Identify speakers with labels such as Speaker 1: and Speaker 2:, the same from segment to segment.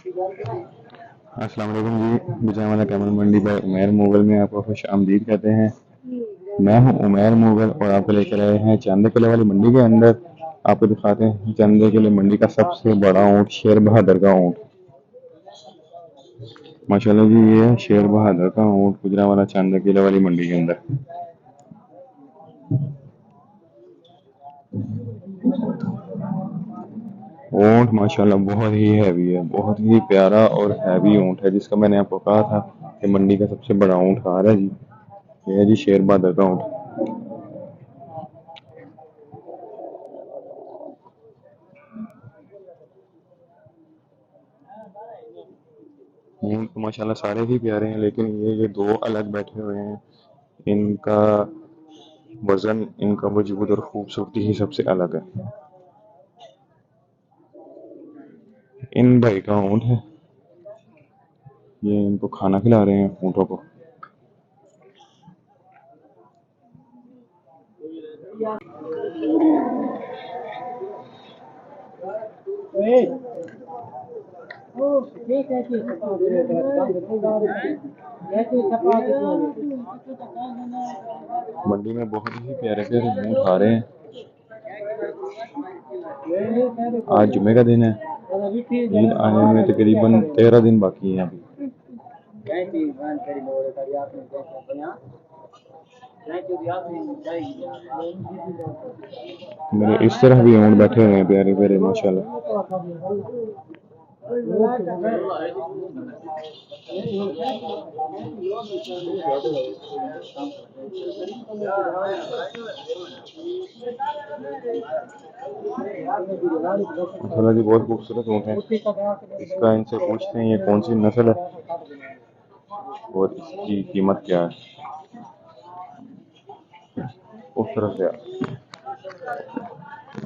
Speaker 1: अस्सलाम वालेकुम जी। गुजरांवाला कैमल मंडी पर उमैर मुगल में आपको खुश आमदीद कहते हैं। मैं हूं उमैर मुगल और आपको लेकर आए हैं चांदे किले वाली मंडी के अंदर। आपको दिखाते हैं चांदे किले मंडी का सबसे बड़ा ऊँट शेर बहादुर का ऊँट। माशाल्लाह जी, ये है शेर बहादुर का ऊँट गुजरांवाला चांदे किले वाली मंडी के अंदर। ऊँट माशाल्लाह बहुत ही हैवी है, बहुत ही प्यारा और हैवी ऊँट है, जिसका मैंने आपको कहा था कि मंडी का सबसे बड़ा ऊँट आ रहा है जी। ये है जी शेर बहादुर का ऊँट। ऊँट तो माशाल्लाह सारे ही प्यारे हैं, लेकिन ये दो अलग बैठे हुए हैं। इनका वजन, इनका वजूद और खूबसूरती ही सबसे अलग है। इन भाई का ऊँट है, ये इनको खाना खिला रहे हैं ऊँटों को। मंडी में बहुत ही प्यारे प्यारे ऊँट आ रहे हैं। आज जुमे का दिन है, ईद आने में तकरीबन 13 दिन बाकी है अभी। मेरे इस तरह भी ऊँट बैठे हुए हैं प्यारे प्यारे माशाल्लाह। माशाल्लाह जी, बहुत खूबसूरत ऊँट है। इसका इनसे पूछते हैं ये कौन सी नस्ल है और इसकी कीमत क्या है। उस तरह से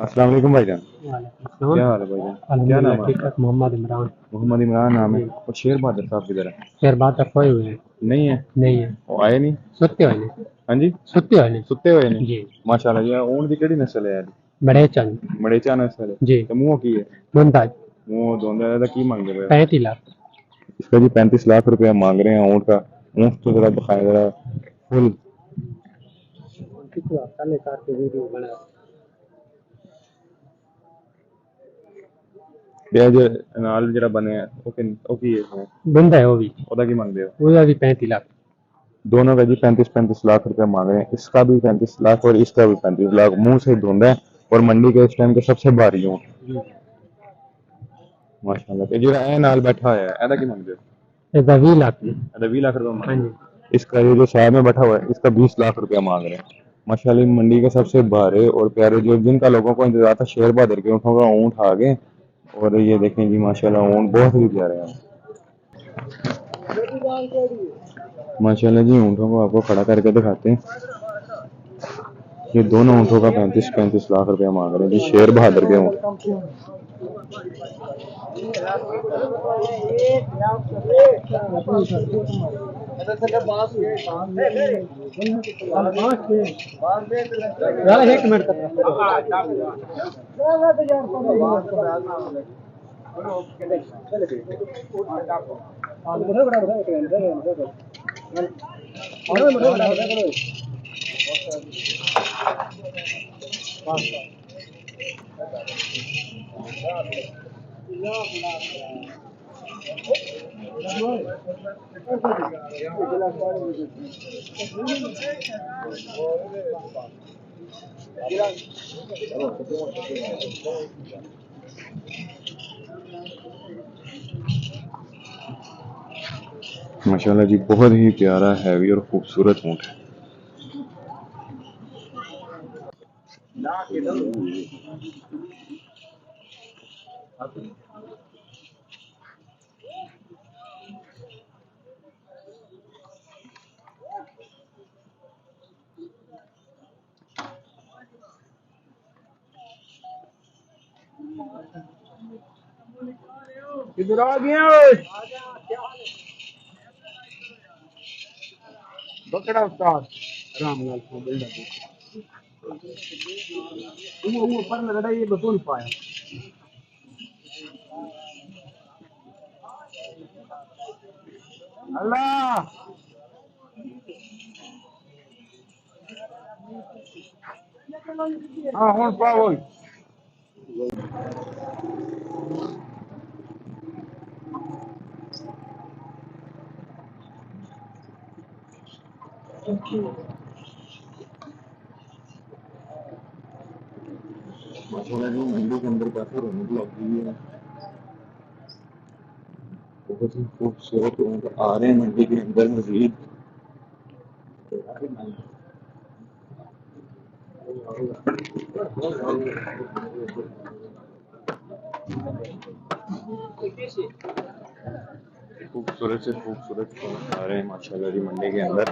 Speaker 1: अस्सलाम वालेकुम भाईजान। क्या हाल है भाईजान? क्या नाम है आपका?
Speaker 2: मोहम्मद इमरान।
Speaker 1: मोहम्मद इमरान नाम है। और शेर बहादुर साहब किधर है?
Speaker 2: शेर बहादुर खोए हुए हैं।
Speaker 1: नहीं है?
Speaker 2: नहीं है,
Speaker 1: वो आए नहीं?
Speaker 2: सुते हुए नहीं।
Speaker 1: हाँ जी,
Speaker 2: सुते हुए नहीं
Speaker 1: सुते हुए नहीं।
Speaker 2: जी।
Speaker 1: माशाल्लाह जी, ऊँट की केड़ी नस्ल है यार?
Speaker 2: बड़े चंद
Speaker 1: मड़ेचा नस्ल है
Speaker 2: जी।
Speaker 1: ते मुंह की है?
Speaker 2: मुमताज
Speaker 1: मुंह धोंदा है की मांग रहे हो?
Speaker 2: 35 लाख।
Speaker 1: इसका जी 35 लाख रुपया मांग रहे हैं ऊँट का। ऊँट तो जरा दिखाया जरा फुल। ये जो नाल जरा बने हैं ओ की है?
Speaker 2: बंदा है वो भी,
Speaker 1: ओदा की मांगदे हो?
Speaker 2: ਉਹਦਾ भी 35 लाख।
Speaker 1: दोनों का जी 35-35 लाख रुपया मांग रहे हैं। इसका भी 35 लाख और इसका भी 35 लाख। मुंह से धुंधा है और मंडी के इस टाइम के सबसे भारी ऊँट माशाल्लाह। ते जेड़ा ए नाल बैठा है एदा की मांगदे हो?
Speaker 2: ਇਹਦਾ 20 लाख जी।
Speaker 1: एदा 20 लाख रुपया मांग
Speaker 2: हाँ
Speaker 1: रहे
Speaker 2: जी।
Speaker 1: हैं। इसका ये जो साइड में बैठा हुआ है इसका 20 लाख रुपया मांग रहे हैं। माशाल्लाह, मंडी के सबसे भारे और प्यारे जो जिनका लोगों को इंतजार था, शेर बहादुर के ऊँटों का ऊँट आ गए। और ये देखें जी माशाल्लाह, ऊँट बहुत ही प्यारे हैं माशाल्लाह जी। ऊँटों को आपको खड़ा करके दिखाते हैं। ये दोनों ऊँटों का 35-35 लाख रुपया मांग रहे हैं जी, शेर बहादुर के ऊँट।
Speaker 2: एक मिनट
Speaker 1: माशाल्लाह जी, बहुत ही प्यारा, हैवी और खूबसूरत ऊँट है।
Speaker 2: इधर आ गया बकरा उस्ताद राम लाल को बिल्डर वो पर लगा ये बतून पाया अल्लाह हाँ हूँ पाओ
Speaker 1: माशाल्लाह जी मंडी के अंदर काफी रौनक लग गई है। बहुत ही खूबसूरत लोग आ रहे हैं मंडी के अंदर मजीद। खूबसूरत से खूबसूरत लोग आ रहे हैं माशाल्लाह जी मंडी के अंदर।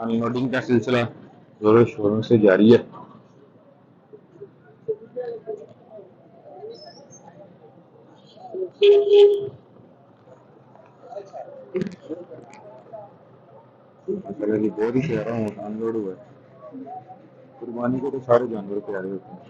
Speaker 1: अनलोडिंग का सिलसिला जोरों शोरों से जारी है। माशाल्लाह जी बहुत ही प्यारा अनलोड हुआ है। कुर्बानी को तो सारे जानवर प्यारे होते हैं।